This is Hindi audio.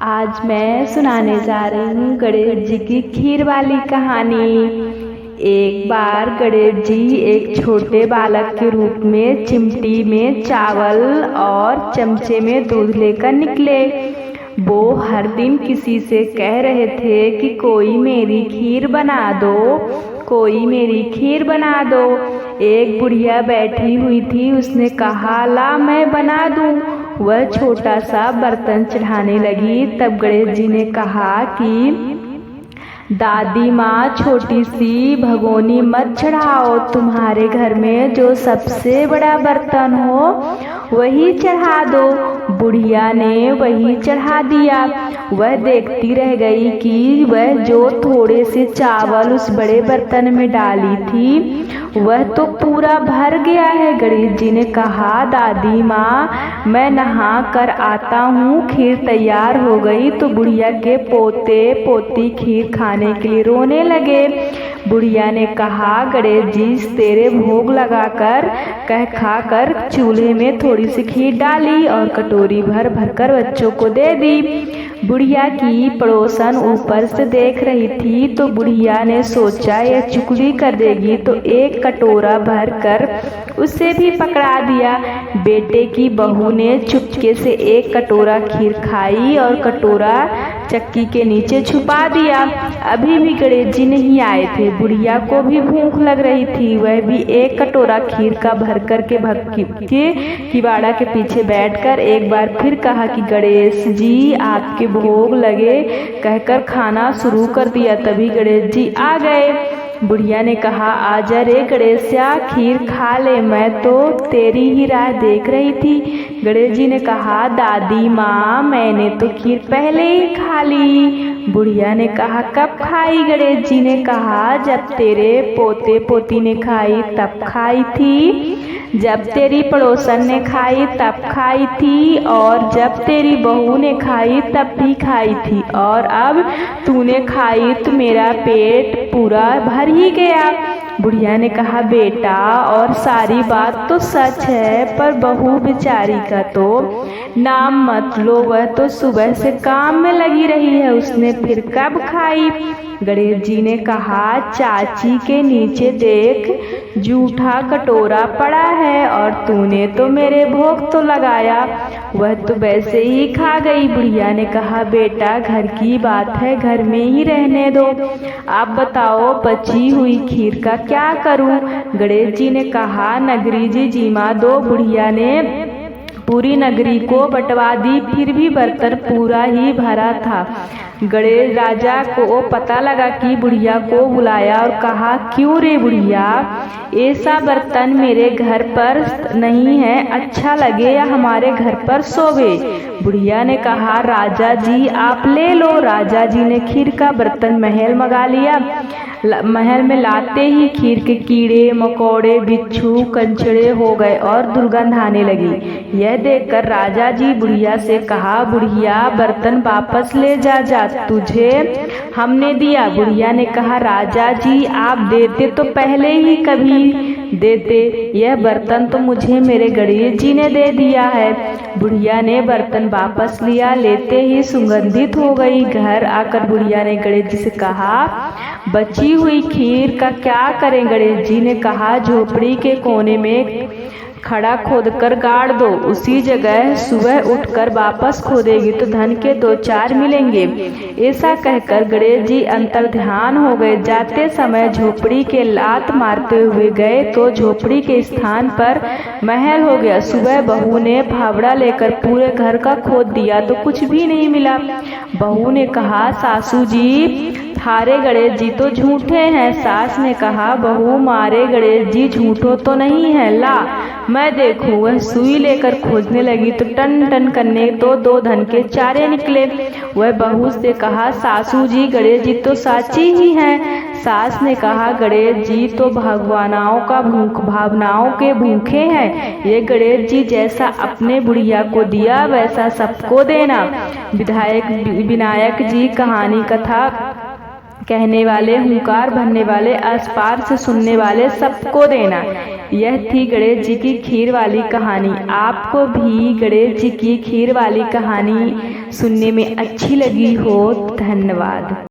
आज मैं सुनाने जा रही हूँ गणेश जी की खीर वाली कहानी। एक बार गणेश जी एक छोटे बालक के रूप में चिमटी में चावल और चमचे में दूध लेकर निकले। वो हर दिन किसी से कह रहे थे कि कोई मेरी खीर बना दो, कोई मेरी खीर बना दो। एक बुढ़िया बैठी हुई थी, उसने कहा ला मैं बना दूं। वह छोटा सा बर्तन चढ़ाने लगी। तब गणेश जी ने कहा कि दादी माँ छोटी सी भगोनी मत चढ़ाओ, तुम्हारे घर में जो सबसे बड़ा बर्तन हो वही चढ़ा दो। बुढ़िया ने वही चढ़ा दिया। वह देखती रह गई कि वह जो थोड़े से चावल उस बड़े बर्तन में डाली थी वह तो पूरा भर गया है। गणेश जी ने कहा दादी माँ मैं नहा कर आता हूँ, खीर तैयार हो गई। तो बुढ़िया के पोते पोती खीर खाने के लिए रोने लगे। बुढ़िया ने कहा गणेश जी तेरे भोग लगाकर कह खा कर चूल्हे में थोड़ी सी खीर डाली और कटोरी भर भर कर बच्चों को दे दी। बुढ़िया की पड़ोसन ऊपर से देख रही थी, तो बुढ़िया ने सोचा यह चुगली कर देगी, तो एक कटोरा भर कर उसे भी पकड़ा दिया। बेटे की बहू ने चुपके से एक कटोरा खीर खाई और कटोरा चक्की के नीचे छुपा दिया। अभी भी गणेश जी नहीं आए थे। बुढ़िया को भी भूख लग रही थी। वह भी एक कटोरा खीर का भर कर के भक्ति के किवाड़ा के पीछे बैठकर एक बार फिर कहा कि गणेश जी आपके भोग लगे कहकर खाना शुरू कर दिया। तभी गणेश जी आ गए। बुढ़िया ने कहा आजा रे गणेशया खीर खा ले, मैं तो तेरी ही राह देख रही थी। गणेश जी ने कहा दादी माँ मैंने तो खीर पहले ही खा ली। बुढ़िया ने कहा कब खाई? गणेश जी ने कहा जब तेरे पोते पोती ने खाई तब खाई थी, जब तेरी पड़ोसन ने खाई तब खाई थी, और जब तेरी बहू ने खाई तब भी खाई थी, और अब तूने खाई तो मेरा पेट पूरा भर ही गया। बुढ़िया ने कहा बेटा और सारी बात तो सच है, पर बहू बेचारी का तो नाम मत लो, वह तो सुबह से काम में लगी रही है, उसने फिर कब खाई? गणेश जी ने कहा चाची के नीचे देख जूठा कटोरा पड़ा है और तूने तो मेरे भोग तो लगाया, वह तो वैसे ही खा गई। बुढ़िया ने कहा बेटा घर की बात है, घर में ही रहने दो, आप बताओ बची हुई खीर का क्या करूं? गणेश जी ने कहा नगरी जी जीमा दो। बुढ़िया ने पूरी नगरी को बंटवा दी, फिर भी बर्तन पूरा ही भरा था। गणेश राजा को पता लगा कि बुढ़िया को बुलाया और कहा क्यों रे बुढ़िया, ऐसा बर्तन मेरे घर पर नहीं है, अच्छा लगे या हमारे घर पर सोवे? बुढ़िया ने कहा राजा जी आप ले लो। राजा जी ने खीर का बर्तन महल मंगा लिया। महल में लाते ही खीर के कीड़े मकोड़े बिच्छू कंचड़े हो गए और दुर्गंध आने लगी। यह देखकर राजा जी बुढ़िया से कहा बुढ़िया बर्तन वापस ले जा, तुझे हमने दिया। बुढ़िया ने कहा राजा जी आप देते तो पहले ही कभी देते, यह बर्तन तो मुझे मेरे गणेश जी ने दे दिया है। बुढ़िया ने बर्तन वापस लिया, लेते ही सुगंधित हो गई। घर आकर बुढ़िया ने गणेश जी से कहा बची हुई खीर का क्या करें? गणेश जी ने कहा झोपड़ी के कोने में खड़ा खोदकर गाड़ दो, उसी जगह सुबह उठकर वापस खोदेगी तो धन के 2-4 मिलेंगे। ऐसा कहकर गणेश जी अंतर्ध्यान हो गए। जाते समय झोपड़ी के लात मारते हुए गए तो झोपड़ी के स्थान पर महल हो गया। सुबह बहू ने फावड़ा लेकर पूरे घर का खोद दिया तो कुछ भी नहीं मिला। बहू ने कहा सासू जी थारे गणेश जी तो झूठे हैं। सास ने कहा बहू मारे गणेश जी झूठो तो नहीं है, ला मैं देखूं। वह सुई लेकर खोजने लगी तो टन टन करने तो 2 धन के चारे निकले। वह बहू से कहा सासू जी गणेश जी तो साची ही हैं। सास ने कहा गणेश जी तो भावनाओं के भूखे हैं, ये गणेश जी जैसा अपने बुढ़िया को दिया वैसा सबको देना। विनायक जी कहानी कथा कहने वाले, हुंकार भरने वाले, आस पार से सुनने वाले सबको देना। यह थी गणेश जी की खीर वाली कहानी। आपको भी गणेश जी की खीर वाली कहानी सुनने में अच्छी लगी हो? धन्यवाद।